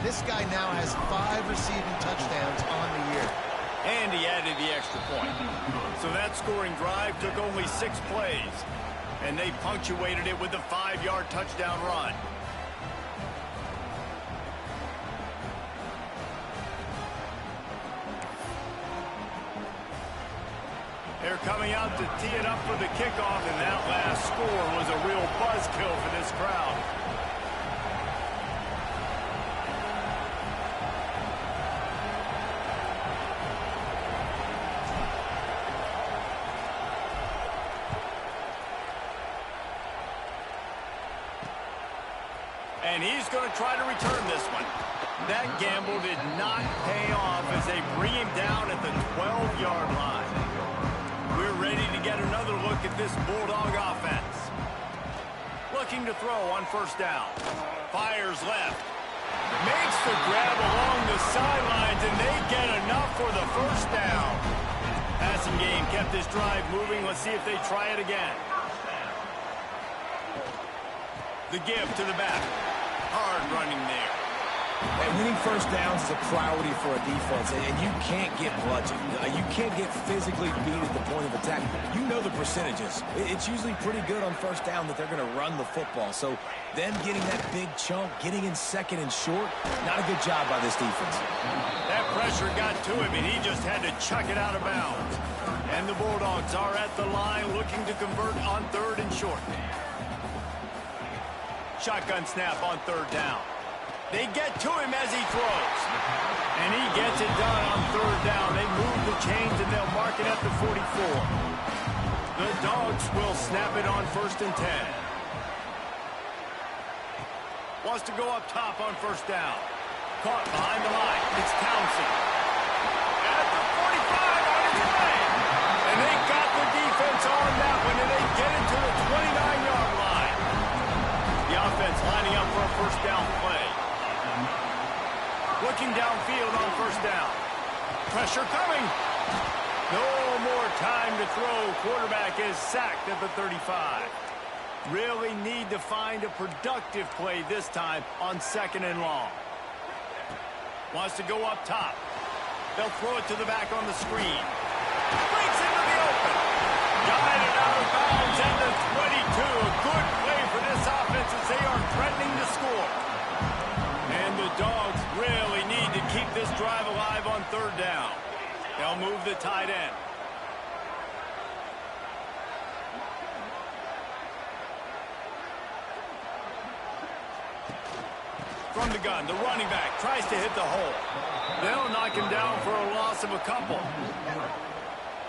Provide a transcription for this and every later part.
This guy now has 5 receiving touchdowns on the year. And he added the extra point. So that scoring drive took only 6 plays. And they punctuated it with a 5-yard touchdown run. They're coming out to tee it up for the kickoff, and that last score was a real buzzkill for this crowd. And he's going to try to return this one. That gamble did not pay off as they bring him down at the 12-yard line. We're ready to get another look at this Bulldog offense. Looking to throw on first down. Fires left. Makes the grab along the sidelines, and they get enough for the first down. Passing game kept this drive moving. Let's see if they try it again. The give to the back. Hard running there. And winning first downs is a priority for a defense, and you can't get bludgeoned. You can't get physically beat at the point of attack. You know the percentages. It's usually pretty good on first down that they're going to run the football. So them getting that big chunk, getting in second and short, not a good job by this defense. That pressure got to him, and he just had to chuck it out of bounds. And the Bulldogs are at the line looking to convert on third and short. Shotgun snap on third down. They get to him as he throws. And he gets it done on third down. They move the chains, and they'll mark it at the 44. The Dogs will snap it on first and 10. Wants to go up top on first down. Caught behind the line. It's Townsend. At the 45 on his way. And they got the defense on that one, and they get it to the 29-yard line. The offense lining up for a first down play. Looking downfield on first down. Pressure coming. No more time to throw. Quarterback is sacked at the 35. Really need to find a productive play this time on second and long. Wants to go up top. They'll throw it to the back on the screen. Breaks into the open. Got it out of bounds at the 22. A good play for this offense as they are threatening to score. And the Dogs really need to keep this drive alive on third down. They'll move the tight end. From the gun, the running back tries to hit the hole. They'll knock him down for a loss of a couple.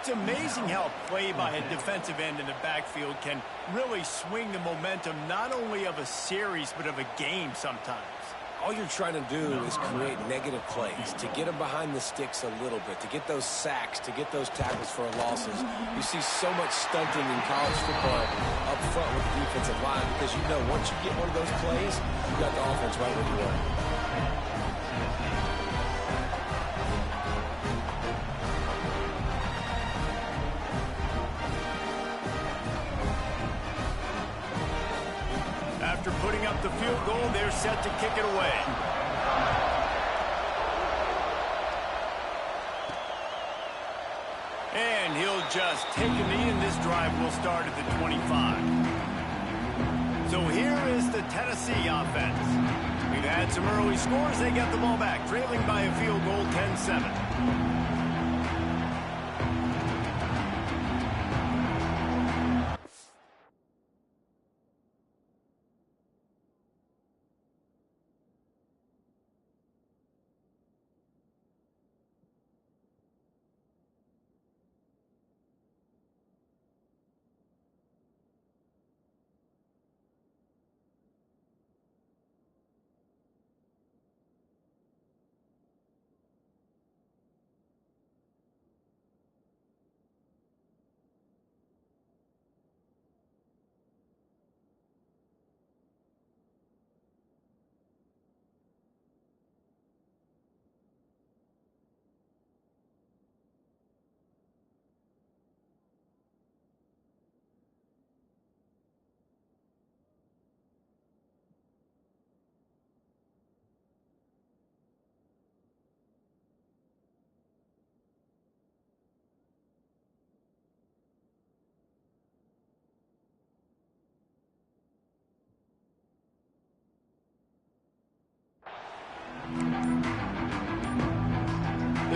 It's amazing how play by a defensive end in the backfield can really swing the momentum not only of a series but of a game sometimes. All you're trying to do is create negative plays, to get them behind the sticks a little bit, to get those sacks, to get those tackles for losses. You see so much stunting in college football up front with the defensive line because you know once you get one of those plays, you got the offense right where you want. After putting up the field goal, they're set to kick it away. And he'll just take a knee, and this drive will start at the 25. So here is the Tennessee offense. We've had some early scores. They get the ball back, trailing by a field goal 10-7.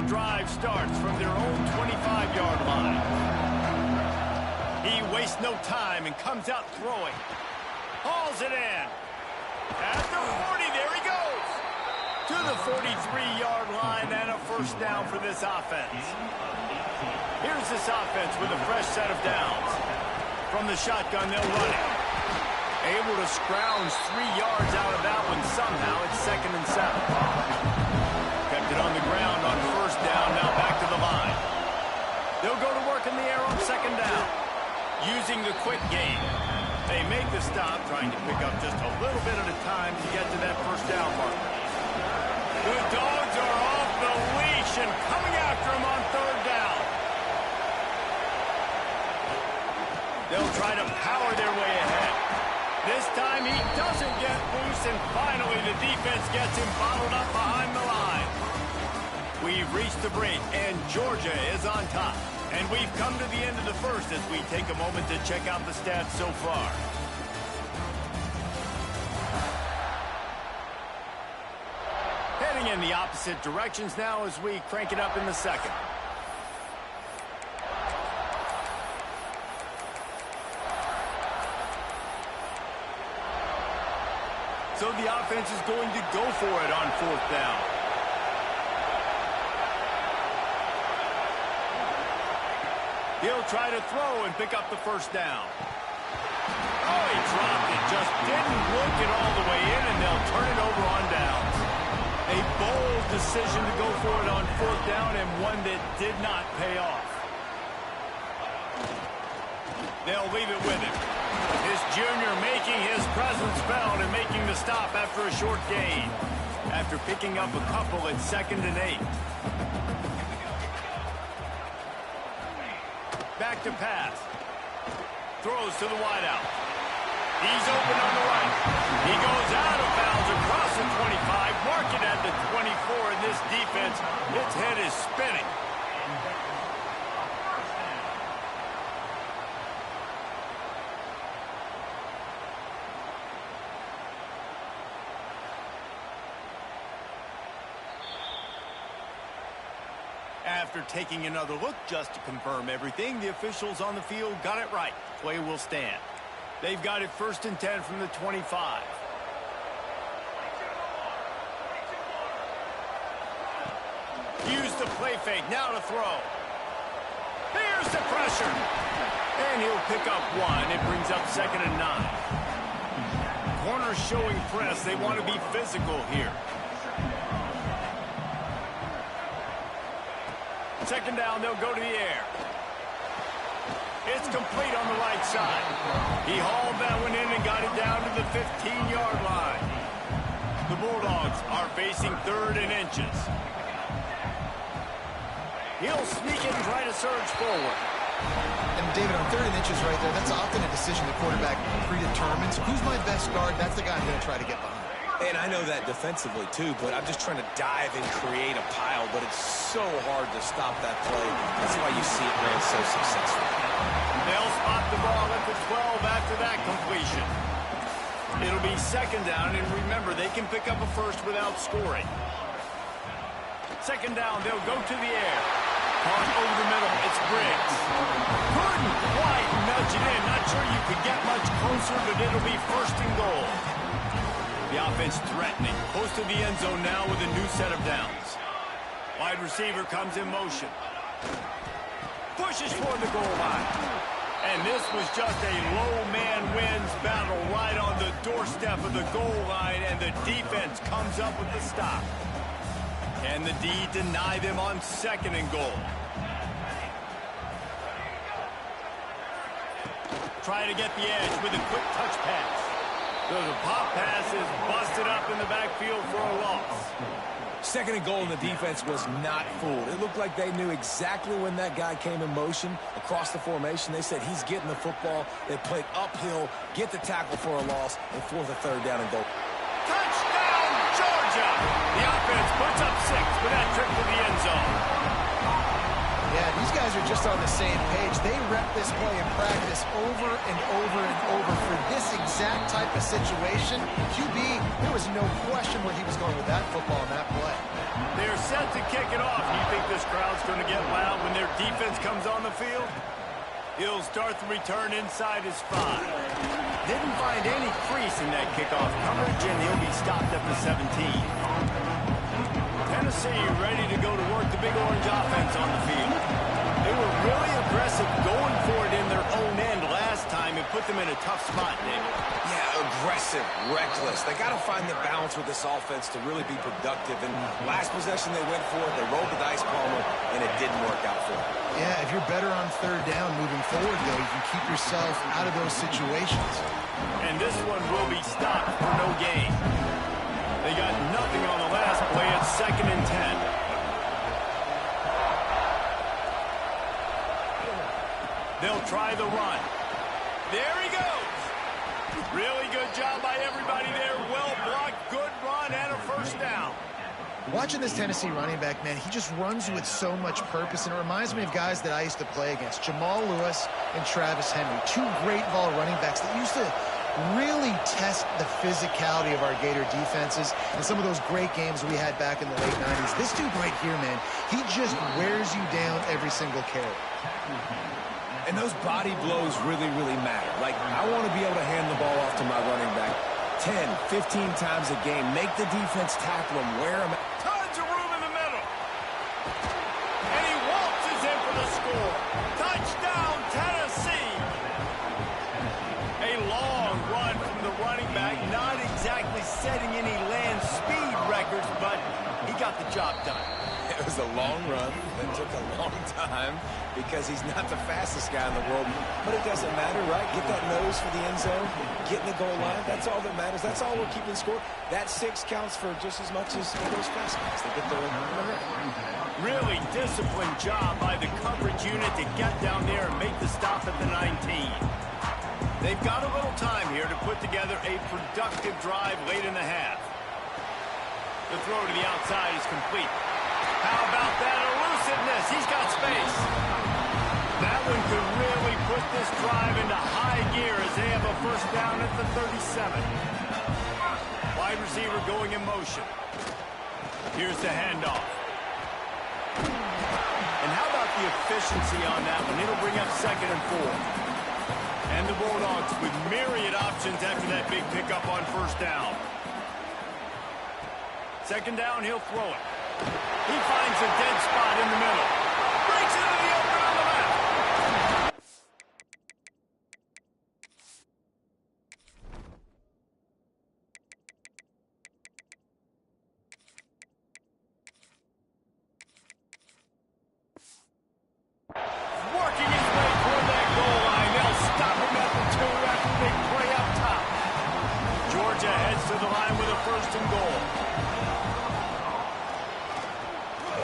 drive starts from their own 25-yard line. He wastes no time and comes out throwing. Hauls it in. At the 40, there he goes. To the 43-yard line and a first down for this offense. Here's this offense with a fresh set of downs. From the shotgun, they'll run it. Able to scrounge 3 yards out of that one somehow. It's 2nd and 7. Kept it on the ground on first down. Now back to the line. They'll go to work in the air on 2nd down. Using the quick game. They make the stop, trying to pick up just a little bit at a time to get to that first down marker. The Dogs are off the leash and coming after him on 3rd down. They'll try to power their way ahead. This time he doesn't get loose, and finally the defense gets him bottled up behind the line. We've reached the break, and Georgia is on top. And we've come to the end of the first as we take a moment to check out the stats so far. Heading in the opposite directions now as we crank it up in the second. So the offense is going to go for it on 4th down. He'll try to throw and pick up the first down. Oh, he dropped it. Just didn't look it all the way in, and they'll turn it over on downs. A bold decision to go for it on 4th down, and one that did not pay off. They'll leave it with him. His junior making his presence felt and making the stop after a short gain. After picking up a couple at 2nd and 8. Back to pass. Throws to the wideout. He's open on the right. He goes out of bounds across the 25. Mark it at the 24. And this defense, its head is spinning. After taking another look just to confirm everything, the officials on the field got it right. Play will stand. They've got it 1st and 10 from the 25. Use the play fake. Now to throw. Here's the pressure. And he'll pick up 1. It brings up 2nd and 9. Corners showing press. They want to be physical here. 2nd down, they'll go to the air. It's complete on the right side. He hauled that one in and got it down to the 15-yard line. The Bulldogs are facing 3rd and inches. He'll sneak it and try to surge forward. And David, on 3rd and inches right there, that's often a decision the quarterback predetermines. Who's my best guard? That's the guy I'm going to try to get behind. And I know that defensively, too, but I'm just trying to dive and create a pile, but it's so hard to stop that play. That's why you see it ran so successful. They'll spot the ball at the 12 after that completion. It'll be 2nd down, and remember, they can pick up a first without scoring. 2nd down, they'll go to the air. Caught over the middle, it's Briggs. Couldn't quite nudge it in. Not sure you could get much closer, but it'll be 1st and goal. The offense threatening, close to the end zone now with a new set of downs. Wide receiver comes in motion. Pushes for the goal line. And this was just a low man wins battle right on the doorstep of the goal line, and the defense comes up with the stop. And the D deny them on 2nd and goal. Try to get the edge with a quick touch pass. So the pop pass is busted up in the backfield for a loss. 2nd and goal, and the defense was not fooled. It looked like they knew exactly when that guy came in motion across the formation. They said he's getting the football. They played uphill, get the tackle for a loss, and 4th and 3rd down and goal. Touchdown, Georgia! The offense puts up 6 with that trip to the end zone. Yeah, these guys are just on the same page. They rep this play in practice over and over and over for this exact type of situation. QB, there was no question where he was going with that football and that play. They're set to kick it off. Do you think this crowd's going to get loud when their defense comes on the field? He'll start the return inside his 5. Didn't find any crease in that kickoff coverage, and he'll be stopped at the 17. Tennessee ready to go to work the Big Orange offense on the field. They were really aggressive going for it in their own end last time and put them in a tough spot, David. Yeah, aggressive, reckless. They got to find the balance with this offense to really be productive. And last possession they went for it, they rolled the dice, Palmer, and it didn't work out for them. Yeah, if you're better on third down moving forward, though, you can keep yourself out of those situations. And this one will be stopped for no gain. They got nothing on the last play. It's 2nd and 10. They'll try the run. There he goes. Really good job by everybody there. Well blocked, good run, and a first down. Watching this Tennessee running back, man, he just runs with so much purpose, and it reminds me of guys that I used to play against, Jamal Lewis and Travis Henry, 2 great ball running backs that used to really test the physicality of our Gator defenses and some of those great games we had back in the late 90s. This dude right here, man, he just wears you down every single carry. And those body blows really, really matter. Like, I want to be able to hand the ball off to my running back 10, 15 times a game. Make the defense tackle him, wear him. Tons of room in the middle. And he waltzes in for the score. Touchdown, Tennessee. A long run from the running back. Not exactly setting any land speed records, but he got the job done. It was a long run that took a long time because he's not the fastest guy in the world. But it doesn't matter, right? Get that nose for the end zone, get in the goal line. That's all that matters. That's all we're keeping score. That 6 counts for just as much as those fast guys. They get there in the hurry. Really disciplined job by the coverage unit to get down there and make the stop at the 19. They've got a little time here to put together a productive drive late in the half. The throw to the outside is complete. How about that elusiveness? He's got space. That one could really put this drive into high gear as they have a first down at the 37. Wide receiver going in motion. Here's the handoff. And how about the efficiency on that one? It'll bring up 2nd and 4. And the Bulldogs with myriad options after that big pickup on first down. 2nd down, he'll throw it. He finds a dead spot in the middle. Breaks into the open on the left. Working his way toward that goal line. They'll stop him at the 2 after a big play up top. Georgia heads to the line with a 1st and goal.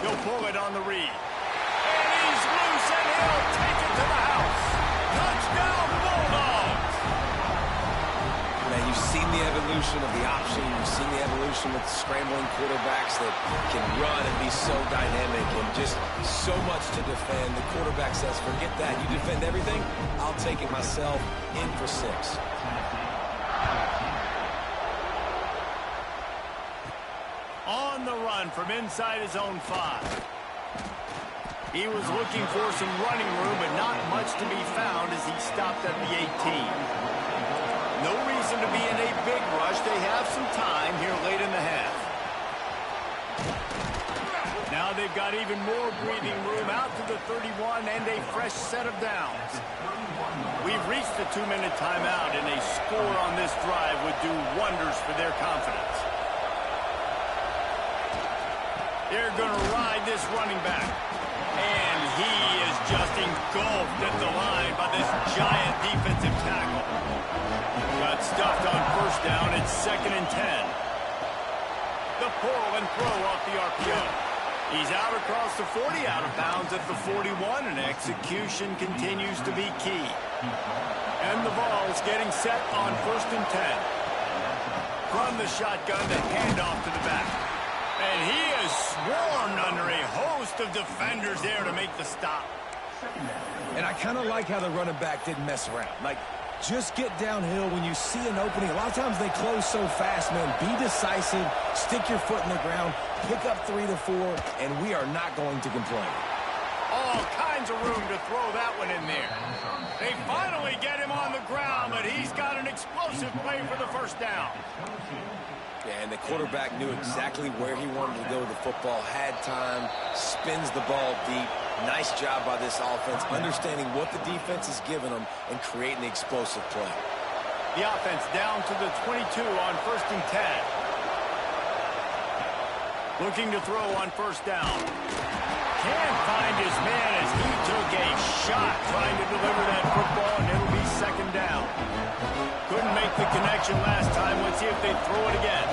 He'll pull it on the read. And he's loose, and he'll take it to the house. Touchdown, Bulldogs! Now, you've seen the evolution of the option. You've seen the evolution with scrambling quarterbacks that can run and be so dynamic and just so much to defend. The quarterback says, forget that. You defend everything, I'll take it myself. In for 6. On the run from inside his own 5. He was looking for some running room, but not much to be found as he stopped at the 18. No reason to be in a big rush. They have some time here late in the half. Now they've got even more breathing room out to the 31 and a fresh set of downs. We've reached the 2-minute timeout, and a score on this drive would do wonders for their confidence. They're going to ride this running back. And he is just engulfed at the line by this giant defensive tackle. Got stuffed on first down. It's 2nd and 10. The pull and throw off the RPO. He's out across the 40, out of bounds at the 41, and execution continues to be key. And the ball's getting set on 1st and 10. From the shotgun, the handoff to the back. And he is swarmed under a host of defenders there to make the stop. And I kind of like how the running back didn't mess around. Like, Just get downhill when you see an opening. A lot of times they close so fast, man. Be decisive, stick your foot in the ground, pick up 3 to 4, and we are not going to complain. All kinds of room to throw that one in there. They finally get him on the ground, but he's got an explosive play for the first down. Yeah, and the quarterback knew exactly where he wanted to go with the football, had time, spins the ball deep. Nice job by this offense, understanding what the defense is giving them and creating the explosive play. The offense down to the 22 on 1st and 10. Looking to throw on first down. Can't find his man as he took a shot trying to deliver that football, and it'll be 2nd down. Couldn't make the connection last time. Let's see if they throw it again.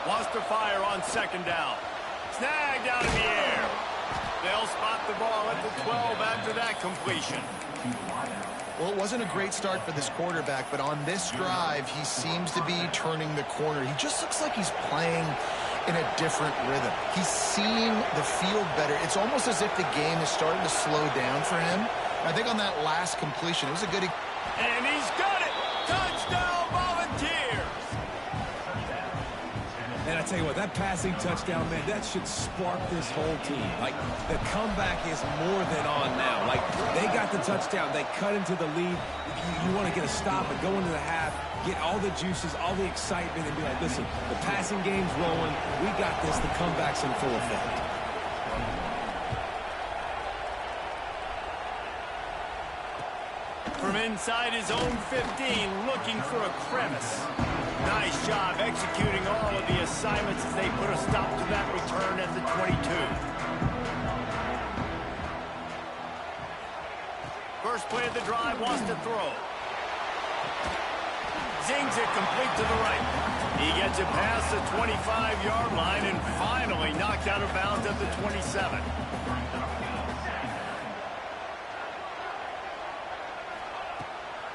Wants to fire on 2nd down. Snagged out in the air. They'll spot the ball at the 12 after that completion. Well, it wasn't a great start for this quarterback, but on this drive, he seems to be turning the corner. He just looks like he's playing in a different rhythm. He's seeing the field better. It's almost as if the game is starting to slow down for him. I think on that last completion, it was a good... And he's got it! Touchdown, Volunteers! And I tell you what, that passing touchdown, man, that should spark this whole team. Like, the comeback is more than on now. Like, they got the touchdown. They cut into the lead. You want to get a stop and go into the half, get all the juices, all the excitement, and be like, listen, the passing game's rolling. We got this. The comeback's in full effect. From inside his own 15, looking for a crevice. Nice job executing all of the assignments as they put a stop to that return at the 22. First play of the drive, wants to throw. Zings it complete to the right. He gets it past the 25-yard line and finally knocked out of bounds at the 27.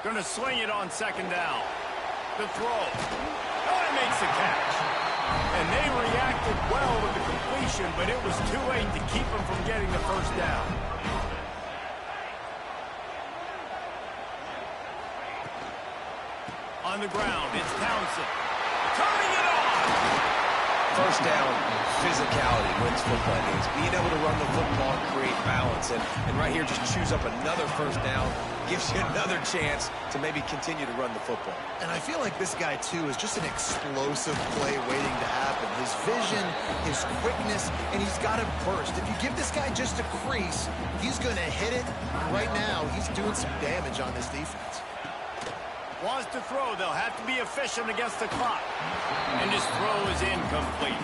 Going to swing it on 2nd down. The throw. Oh, he makes the catch. And they reacted well to the completion, but it was too late to keep him from getting the first down. On the ground, it's Townsend. Turning it on! First down, physicality wins football games. Being able to run the football, create balance, and right here just choose up another first down, gives you another chance to maybe continue to run the football. And I feel like this guy, too, is just an explosive play waiting to happen. His vision, his quickness, and he's got a burst. If you give this guy just a crease, he's going to hit it. Right now, he's doing some damage on this defense. Wants to throw. They'll have to be efficient against the clock. And his throw is incomplete.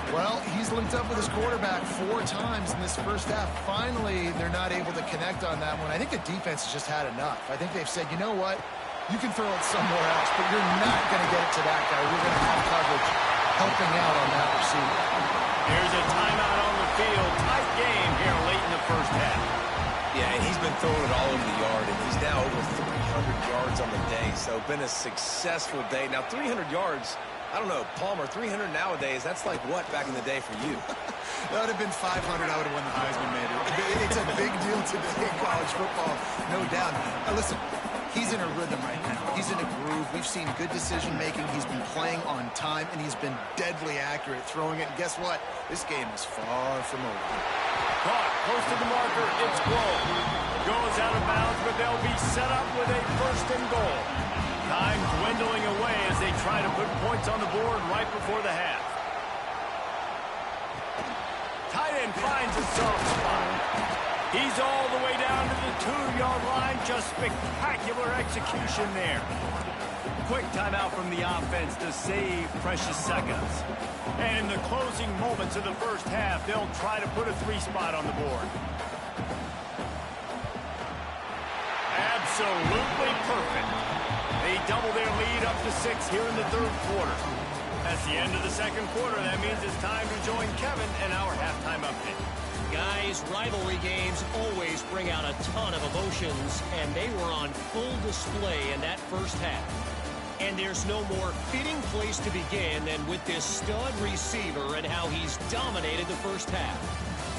Well, he's linked up with his quarterback 4 times in this first half. Finally, they're not able to connect on that one. I think the defense has just had enough. I think they've said, you know what? You can throw it somewhere else, but you're not going to get it to that guy. We're going to have coverage helping out on that receiver. There's a timeout on the field. Tight game here late in the first half. Yeah, and he's been throwing it all over the yard, and he's now over 300 yards on the day, so been a successful day. Now, 300 yards, I don't know, Palmer, 300 nowadays, that's like what back in the day for you? That would have been 500. I would have won the Heisman, maybe. It's a big deal today in college football, no doubt. Now, listen, he's in a rhythm right now. He's in a groove. We've seen good decision-making. He's been playing on time, and he's been deadly accurate throwing it. And guess what? This game is far from over. Caught, close to the marker, it's Grove. Goes out of bounds, but they'll be set up with a 1st and goal. Time dwindling away as they try to put points on the board right before the half. Tight end finds a soft spot. He's all the way down to the 2-yard line. Just spectacular execution there. Quick timeout from the offense to save precious seconds. And in the closing moments of the first half, they'll try to put a 3-spot on the board. Absolutely perfect. They double their lead up to 6 here in the 3rd quarter. That's the end of the 2nd quarter. That means it's time to join Kevin and our halftime update. Guys, rivalry games always bring out a ton of emotions, and they were on full display in that first half. And there's no more fitting place to begin than with this stud receiver and how he's dominated the first half.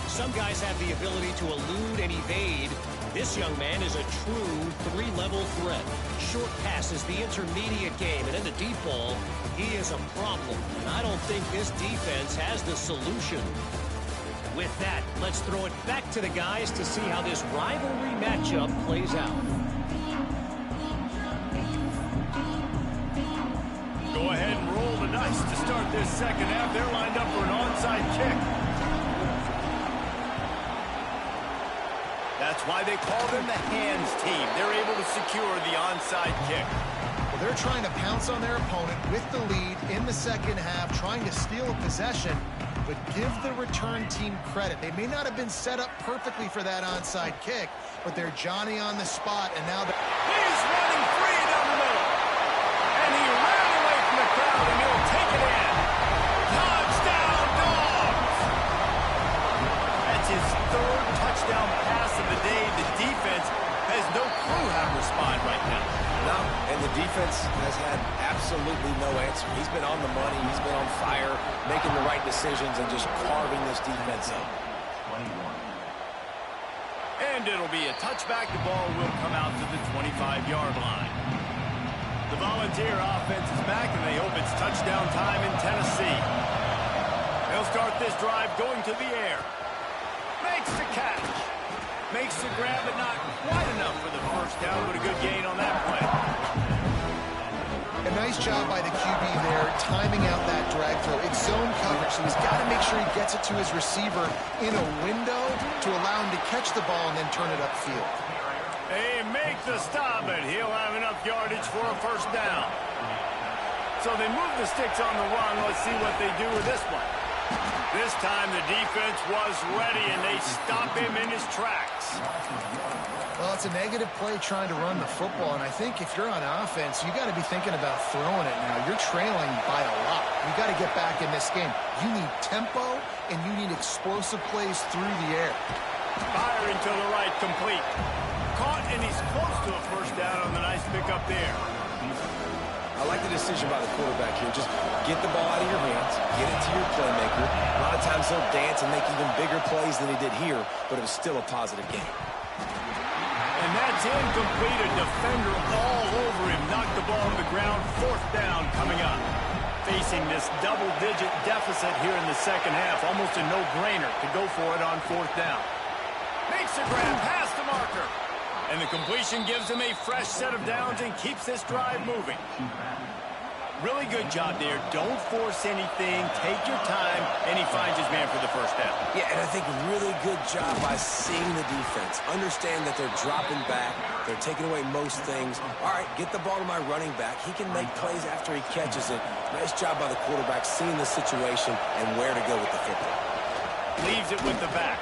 Some guys have the ability to elude and evade. This young man is a true three-level threat. Short passes, the intermediate game, and in the deep ball, he is a problem. And I don't think this defense has the solution. With that, let's throw it back to the guys to see how this rivalry matchup plays out. Go ahead and roll the dice to start this second half. They're lined up for an onside kick. That's why they call them the hands team. They're able to secure the onside kick. Well, they're trying to pounce on their opponent with the lead in the second half, trying to steal a possession, but give the return team credit. They may not have been set up perfectly for that onside kick, but they're Johnny on the spot, and now He's running free down the middle. And he ran away from the crowd, and he'll take it in. Touchdown, Dogs! That's his third touchdown pass of the day. The defense has no clue how to respond right now. No, and the defense has had absolutely no answer. He's been on the money. He's been on fire, making the right decisions and just carving this defense up. And it'll be a touchback. The ball will come out to the 25-yard line. The Volunteer offense is back, and they hope it's touchdown time in Tennessee. They'll start this drive going to the air. Makes the catch. Makes the grab, but not quite enough for the first down, but a good gain on that play. a nice job by the QB there, timing out that drag throw. It's zone coverage, so he's got to make sure he gets it to his receiver in a window to allow him to catch the ball and then turn it upfield. They make the stop, but he'll have enough yardage for a first down. So they move the sticks on the run. Let's see what they do with this one. This time the defense was ready, and they stop him in his tracks. Well, it's a negative play trying to run the football, and I think if you're on offense, you got to be thinking about throwing it now. You're trailing by a lot. You got to get back in this game. You need tempo, and you need explosive plays through the air. Firing to the right, complete. Caught, and he's close to a first down on the nice pickup there. I like the decision by the quarterback here. Just get the ball out of your hands, get it to your playmaker. A lot of times he'll dance and make even bigger plays than he did here, but it was still a positive game. And that's incomplete. A defender all over him. Knocked the ball on the ground. Fourth down coming up. Facing this double-digit deficit here in the second half. Almost a no-brainer to go for it on fourth down. Makes a grab past the marker. And the completion gives him a fresh set of downs and keeps this drive moving. Really good job there. Don't force anything. Take your time. And he finds his man for the first down. Yeah, and I think really good job by seeing the defense. Understand that they're dropping back. They're taking away most things. All right, get the ball to my running back. He can make plays after he catches it. Nice job by the quarterback seeing the situation and where to go with the football. Leaves it with the back.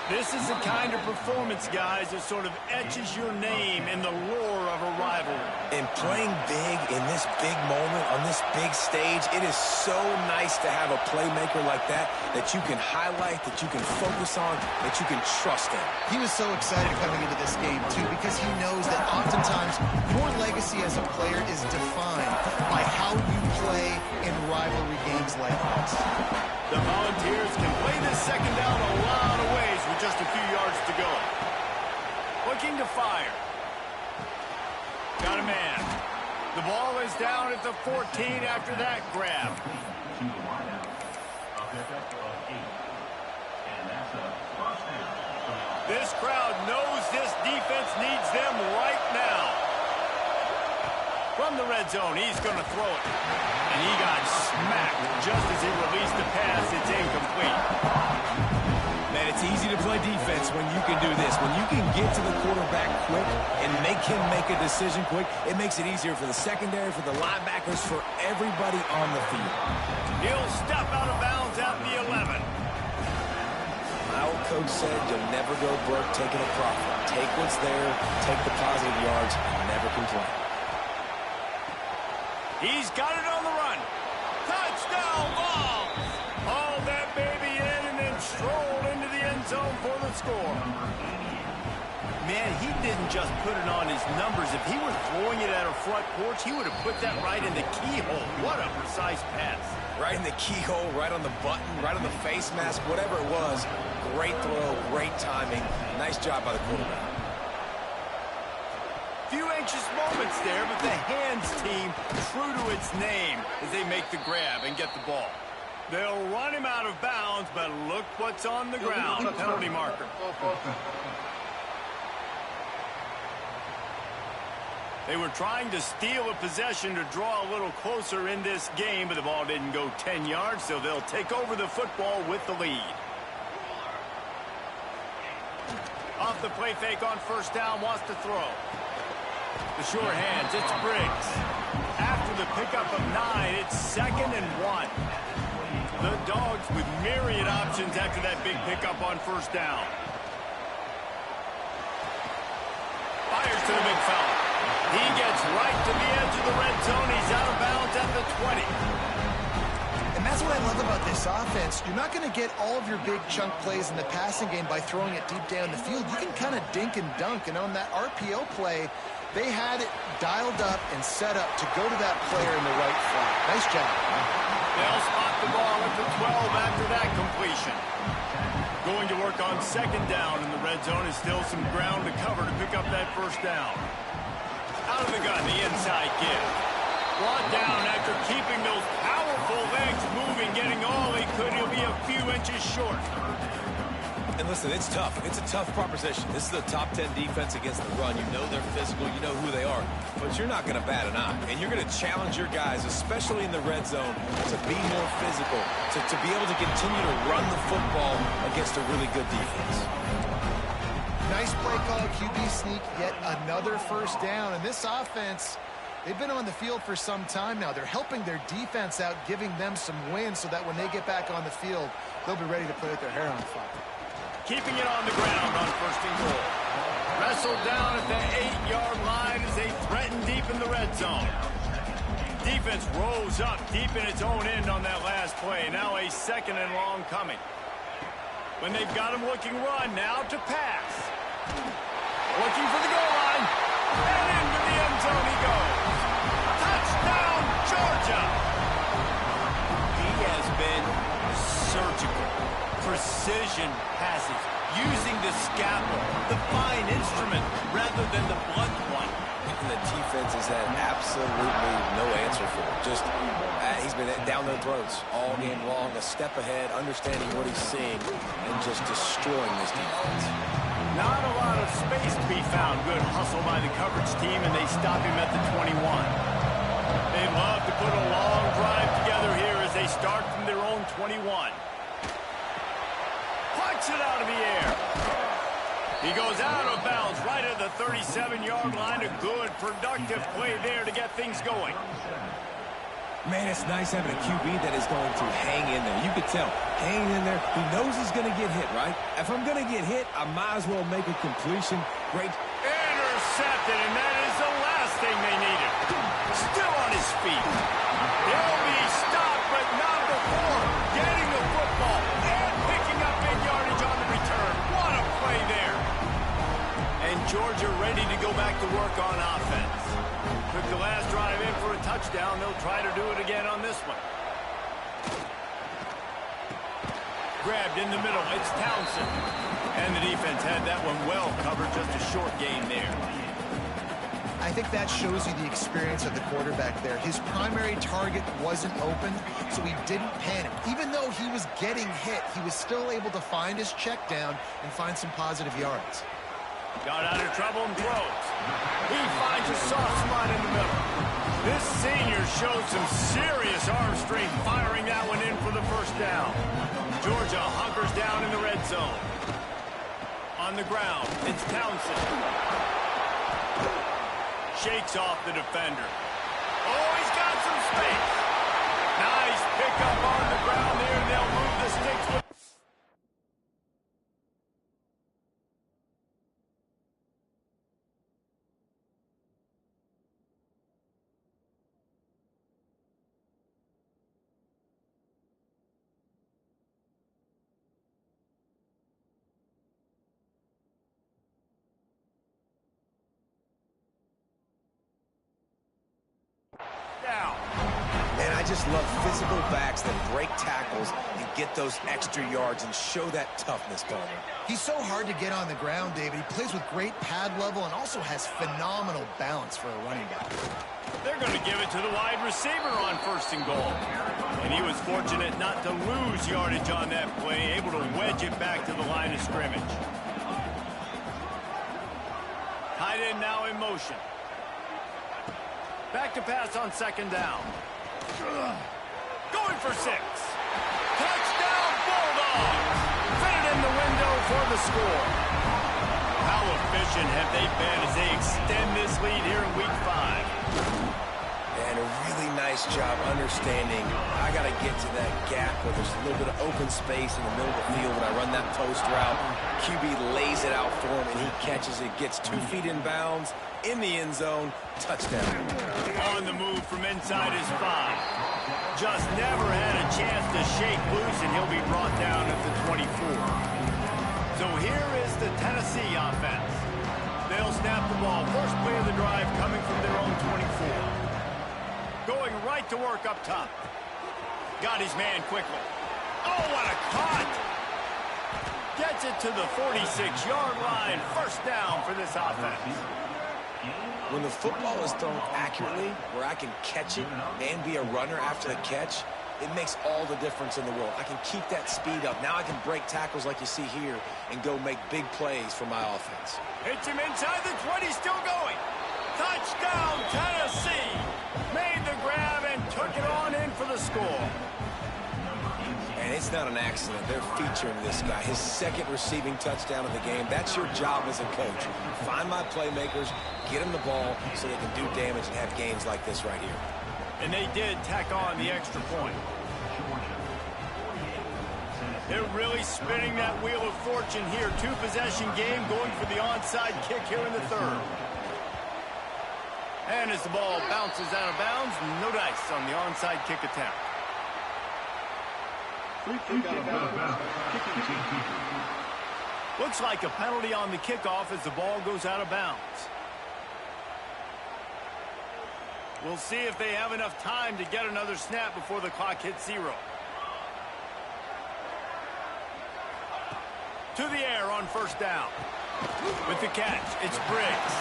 This is the kind of performance, guys, that sort of etches your name in the lore of a rivalry. And playing big in this big moment, on this big stage, it is so nice to have a playmaker like that you can highlight, that you can focus on, that you can trust in. He was so excited coming into this game, too, because he knows that oftentimes your legacy as a player is defined by how you play in rivalry games like this. The Volunteers can play this second down a lot of ways with just a few yards to go. Looking to fire. Got a man. The ball is down at the 14 after that grab. This crowd knows this defense needs them right now. From the red zone, he's going to throw it. And he got smacked just as he released the pass. It's incomplete. Man, it's easy to play defense when you can do this. When you can get to the quarterback quick and make him make a decision quick, it makes it easier for the secondary, for the linebackers, for everybody on the field. He'll step out of bounds at the 11. My old coach said you'll never go broke taking a profit. Take what's there, take the positive yards, and never complain. He's got it on the run. Touchdown ball. Hauled that baby in and then strolled into the end zone for the score. Man, he didn't just put it on his numbers. If he were throwing it at a front porch, he would have put that right in the keyhole. What a precise pass. Right in the keyhole, right on the button, right on the face mask, whatever it was. Great throw, great timing. Nice job by the quarterback. Few anxious moments there, but the hands team true to its name as they make the grab and get the ball. They'll run him out of bounds, but look what's on the ground. Penalty marker. They were trying to steal a possession to draw a little closer in this game, but the ball didn't go 10 yards, so they'll take over the football with the lead. Off the play fake on first down, wants to throw. The sure hands, it's Briggs. After the pickup of 9, it's 2nd and 1. The Dogs with myriad options after that big pickup on first down. Fires to the big fella. He gets right to the edge of the red zone. He's out of bounds at the 20. And that's what I love about this offense. You're not going to get all of your big chunk plays in the passing game by throwing it deep down the field. You can kind of dink and dunk. And on that RPO play, they had it dialed up and set up to go to that player in the right flat. Nice job. They'll spot the ball at the 12 after that completion. Going to work on 2nd down in the red zone is still some ground to cover to pick up that first down. Out of the gun, the inside give. Brought down after keeping those powerful legs moving, getting all he could. He'll be a few inches short. And listen, it's tough. It's a tough proposition. This is a top 10 defense against the run. You know they're physical. You know who they are. But you're not going to bat an eye. And you're going to challenge your guys, especially in the red zone, to be more physical, to be able to continue to run the football against a really good defense. Nice play call, QB sneak, yet another first down. And this offense, they've been on the field for some time now. They're helping their defense out, giving them some wins so that when they get back on the field, they'll be ready to play with their hair on fire. Keeping it on the ground on 1st and goal. Wrestled down at the 8-yard line as they threaten deep in the red zone. Defense rose up deep in its own end on that last play. Now a 2nd and long coming. When they've got him looking run, now to pass. Looking for the goal line. And into the end zone he goes. Touchdown, Georgia! He has been surgical. Precision passes. Using the scalpel, the fine instrument, rather than the blunt one. And the defense has had absolutely no answer for it. Just, he's been down their throats all game long, a step ahead, understanding what he's seeing, and just destroying this defense. Not a lot of space to be found. Good hustle by the coverage team, and they stop him at the 21. They love to put a long drive together here as they start from their own 21. Plucks it out of the air. He goes out of bounds right at the 37-yard line. A good, productive play there to get things going. Man, it's nice having a QB that is going to hang in there. You could tell, hanging in there. He knows he's going to get hit, right? If I'm going to get hit, I might as well make a completion. Great. Intercepted, and that is the last thing they needed. Still on his feet. He'll be stopped, but not before getting the football and picking up big yardage on the return. What a play there. And Georgia ready to go back to work on offense. Took the last drive in for a touchdown. They'll try to do it again on this one. Grabbed in the middle. It's Townsend. And the defense had that one well covered. Just a short gain there. I think that shows you the experience of the quarterback there. His primary target wasn't open, so he didn't panic. Even though he was getting hit, he was still able to find his check down and find some positive yards. Got out of trouble and throws. He finds a soft spot in the middle. This senior showed some serious arm strength firing that one in for the first down. Georgia hunkers down in the red zone. On the ground, it's Townsend. Shakes off the defender. Oh, he's got some space. Nice pickup on the ground there. They'll move the sticks with just love physical backs that break tackles and get those extra yards and show that toughness, Palmer. He's so hard to get on the ground, David. He plays with great pad level and also has phenomenal balance for a running back. They're going to give it to the wide receiver on 1st and goal. And he was fortunate not to lose yardage on that play, able to wedge it back to the line of scrimmage. Tight end now in motion. Back to pass on 2nd down. Going for 6. Touchdown, Bulldogs! Fit it in the window for the score. How efficient have they been as they extend this lead here in Week 5? And a really nice job understanding I got to get to that gap where there's a little bit of open space in the middle of the field when I run that post route. QB lays it out for him, and he catches it, gets 2 feet in bounds, in the end zone, touchdown. On the move from inside his 5. Just never had a chance to shake loose, and he'll be brought down at the 24. So here is the Tennessee offense. They'll snap the ball. First play of the drive coming from their own 24. Going right to work up top. Got his man quickly. Oh, what a cut! Gets it to the 46-yard line. 1st down for this offense. When the football is thrown accurately, where I can catch it and be a runner after the catch, it makes all the difference in the world. I can keep that speed up. Now I can break tackles like you see here and go make big plays for my offense. Hits him inside the 20, still going. Touchdown, Tennessee! Made the grab and took it on in for the score. And it's not an accident. They're featuring this guy. His 2nd receiving touchdown of the game. That's your job as a coach. Find my playmakers, get them the ball so they can do damage and have games like this right here. And they did tack on the extra point. They're really spinning that wheel of fortune here. 2-possession game going for the onside kick here in the 3rd. And as the ball bounces out of bounds, no dice on the onside kick attempt. Looks like a penalty on the kickoff as the ball goes out of bounds. We'll see if they have enough time to get another snap before the clock hits 0. To the air on 1st down. With the catch, it's Briggs.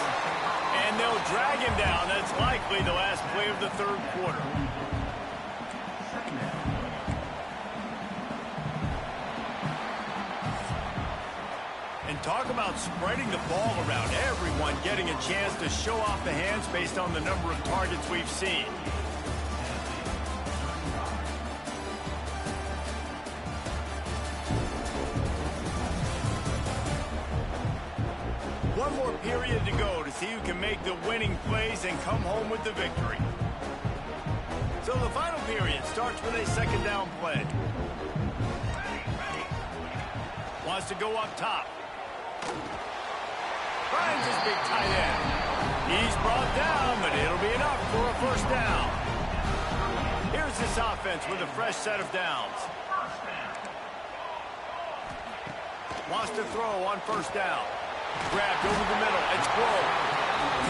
And they'll drag him down. That's likely the last play of the 3rd quarter. And talk about spreading the ball around. Everyone getting a chance to show off the hands based on the number of targets we've seen. One more period to go to see who can make the winning plays and come home with the victory. So the final period starts with a 2nd down play. Wants to go up top. Finds his big tight end. He's brought down, but it'll be enough for a 1st down. Here's this offense with a fresh set of downs. Wants to throw on 1st down. Grabbed over the middle. It's Blow.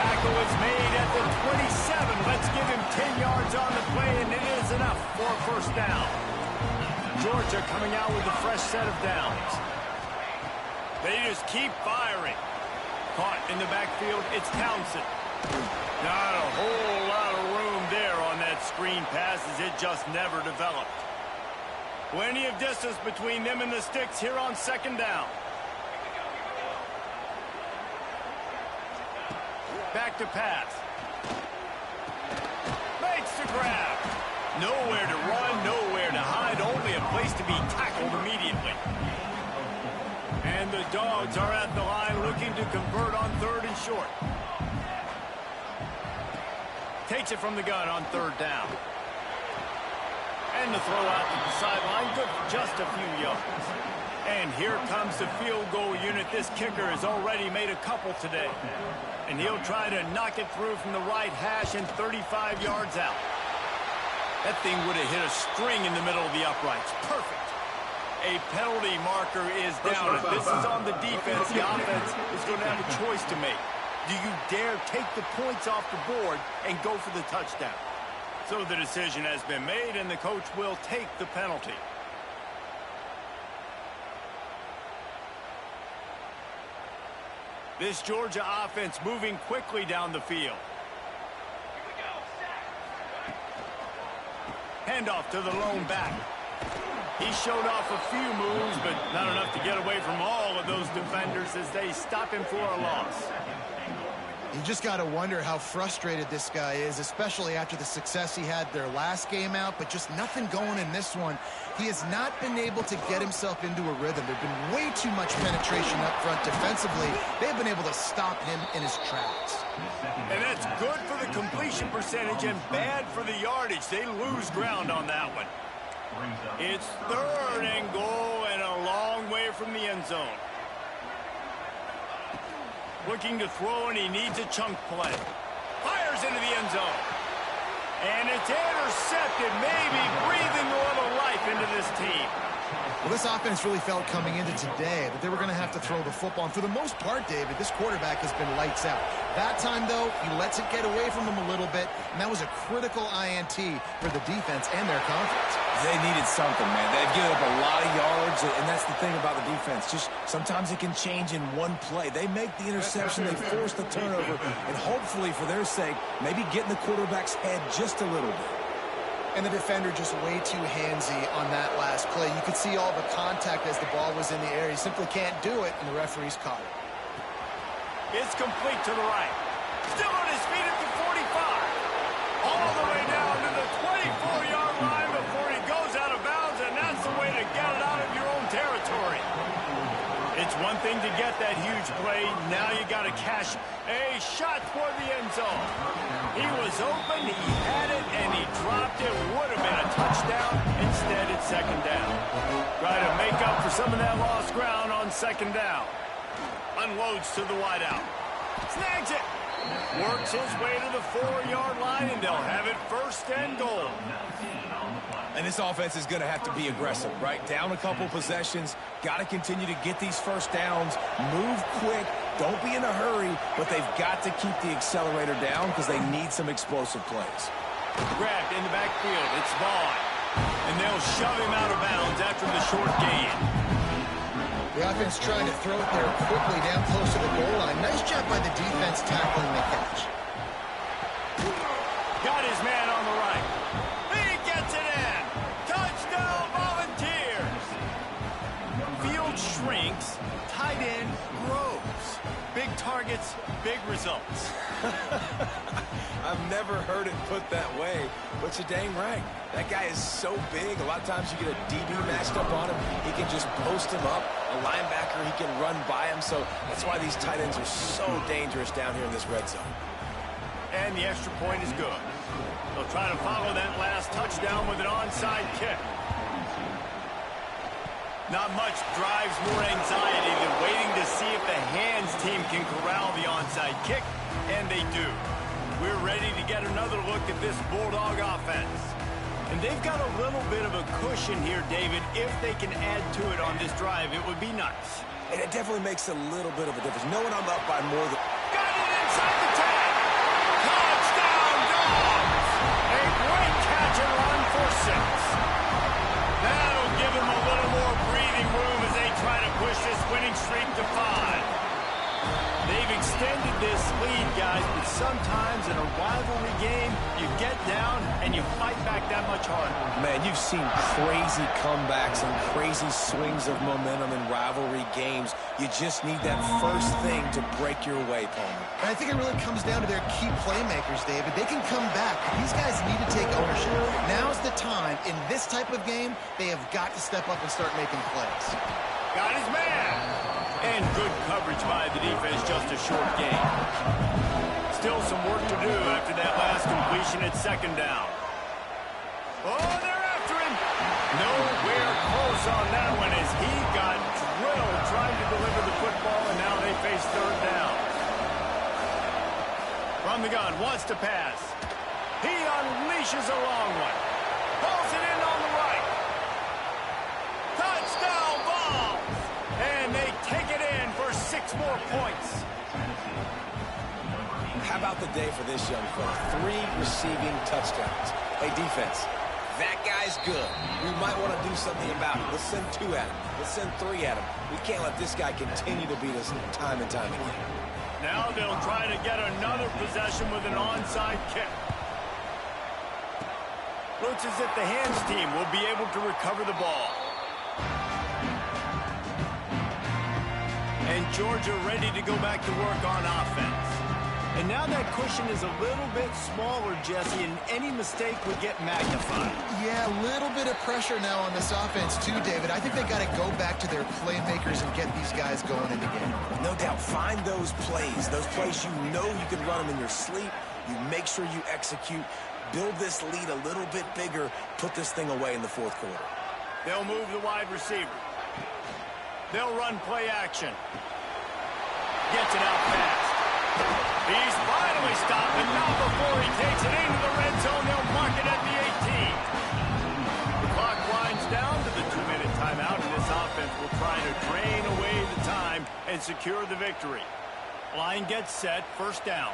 Tackle is made at the 27. Let's give him 10 yards on the play, and it is enough for a 1st down. Georgia coming out with a fresh set of downs. They just keep firing. Caught in the backfield, it's Townsend. Not a whole lot of room there on that screen pass as it just never developed. Plenty of distance between them and the sticks here on 2nd down. Back to pass. Makes the grab. Nowhere to run, nowhere to hide, only a place to be tackled immediately. And the Dogs are at the line looking to convert on 3rd and short. Takes it from the gun on 3rd down. And the throw out to the sideline, good for just a few yards. And here comes the field goal unit. This kicker has already made a couple today. And he'll try to knock it through from the right hash and 35 yards out. That thing would have hit a string in the middle of the uprights. Perfect. A penalty marker is down. If this is on the defense, the offense is going to have a choice to make. Do you dare take the points off the board and go for the touchdown? So the decision has been made, and the coach will take the penalty. This Georgia offense moving quickly down the field. Handoff to the lone back. He showed off a few moves, but not enough to get away from all of those defenders as they stop him for a loss. You just got to wonder how frustrated this guy is, especially after the success he had their last game out, but just nothing going in this one. He has not been able to get himself into a rhythm. There's been way too much penetration up front defensively. They've been able to stop him in his tracks. And that's good for the completion percentage and bad for the yardage. They lose ground on that one. It's 3rd and goal and a long way from the end zone. Looking to throw, and he needs a chunk play. Fires into the end zone. And it's intercepted, maybe breathing a little life into this team. Well, this offense really felt coming into today that they were going to have to throw the football. And for the most part, David, this quarterback has been lights out. That time, though, he lets it get away from him a little bit, and that was a critical INT for the defense and their confidence. They needed something, man. They've given up a lot of yards, and that's the thing about the defense. Just sometimes it can change in one play. They make the interception, they force the turnover, and hopefully, for their sake, maybe get in the quarterback's head just a little bit. And the defender just way too handsy on that last play. You could see all the contact as the ball was in the air. He simply can't do it, and the referee's caught it. It's complete to the right. Still on his feet at the 45. All the way down to the 24-yard line before he goes out of bounds, and that's the way to get it out of your own territory. It's one thing to get that huge play. Now you got to cash a shot toward the end zone. He was open, he had it, and he dropped it. Would have been a touchdown. Instead, it's 2nd down. Try to make up for some of that lost ground on 2nd down. Unloads to the wideout. Snags it. Works his way to the 4-yard line, and they'll have it 1st and goal. And this offense is going to have to be aggressive, right? Down a couple possessions, got to continue to get these 1st downs, move quick, don't be in a hurry, but they've got to keep the accelerator down because they need some explosive plays. Grabbed in the backfield, it's Vaughn. And they'll shove him out of bounds after the short gain. The offense trying to throw it there quickly down close to the goal line. Nice job by the defense tackling the catch. Got his man on the right. He gets it in. Touchdown, Volunteers. Field shrinks. Tight end grows. Big targets, big results. I've never heard it put that way, but you're dang right. That guy is so big. A lot of times you get a DB matched up on him. He can just post him up. A linebacker, he can run by him. So that's why these tight ends are so dangerous down here in this red zone. And the extra point is good. They'll try to follow that last touchdown with an onside kick. Not much drives more anxiety than waiting to see if the hands team can corral the onside kick, and they do. We're ready to get another look at this Bulldog offense. And they've got a little bit of a cushion here, David. If they can add to it on this drive, it would be nice. And it definitely makes a little bit of a difference. Knowing I'm up by more than... Got it inside the 10. Touchdown, Dogs! A great catch and run for 6. That'll give them a little more breathing room as they try to push this winning streak to 5. They've extended this lead, guys, but sometimes in a rivalry game, you get down and you fight back that much harder. Man, you've seen crazy comebacks and crazy swings of momentum in rivalry games. You just need that first thing to break your way, Palmer. And I think it really comes down to their key playmakers, David. They can come back. These guys need to take ownership. Now's the time. In this type of game, they have got to step up and start making plays. Got his man. And good coverage by the defense, just a short gain. Still some work to do after that last completion at 2nd down. Oh, they're after him. Nowhere close on that one as he got drilled trying to deliver the football, and now they face 3rd down. From the gun, wants to pass. He unleashes a long one. Pulls it in on the right. Touchdown, ball. And they take it in for 6 more points. How about the day for this young fella? 3 receiving touchdowns. Hey, defense, that guy's good. We might want to do something about it. Let's send 2 at him. Let's send 3 at him. We can't let this guy continue to beat us time and time again. Now they'll try to get another possession with an onside kick. Looks as if the hands team will be able to recover the ball. And Georgia ready to go back to work on offense. And now that cushion is a little bit smaller, Jesse, and any mistake would get magnified. Yeah, a little bit of pressure now on this offense too, David. I think they got to go back to their playmakers and get these guys going in the game. No doubt, find those plays you know you can run them in your sleep. You make sure you execute. Build this lead a little bit bigger. Put this thing away in the 4th quarter. They'll move the wide receiver. They'll run play action. Gets it out fast. He's finally stopped, and not before he takes it into the red zone. They'll mark it at the 18. The clock winds down to the 2-minute timeout, and this offense will try to drain away the time and secure the victory. Line gets set, first down.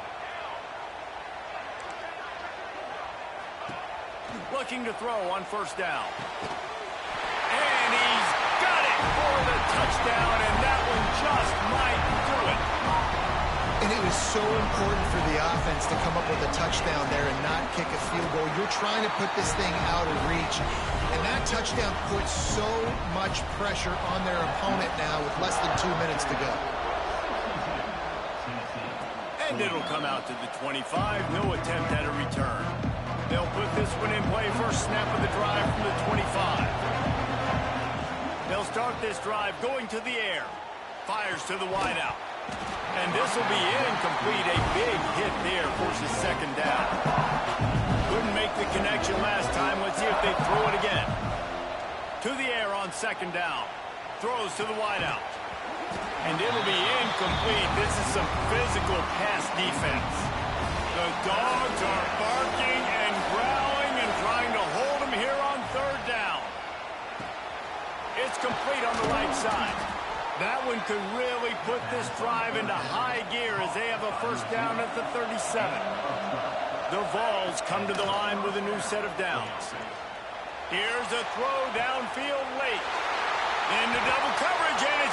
Looking to throw on first down. And he's got it for the touchdown, and that one just might do it. And it was so important for the offense to come up with a touchdown there and not kick a field goal. You're trying to put this thing out of reach. And that touchdown puts so much pressure on their opponent now with less than 2 minutes to go. And it'll come out to the 25. No attempt at a return. They'll put this one in play. First snap of the drive from the 25. They'll start this drive going to the air. Fires to the wideout. And this will be incomplete. A big hit there, forces second down. Couldn't make the connection last time. Let's see if they throw it again. To the air on second down. Throws to the wideout. And it'll be incomplete. This is some physical pass defense. The Dogs are barking and growling and trying to hold him here on third down. It's complete on the right side. That one could really put this drive into high gear as they have a first down at the 37. The Vols come to the line with a new set of downs. Here's a throw downfield late. Into double coverage, and it's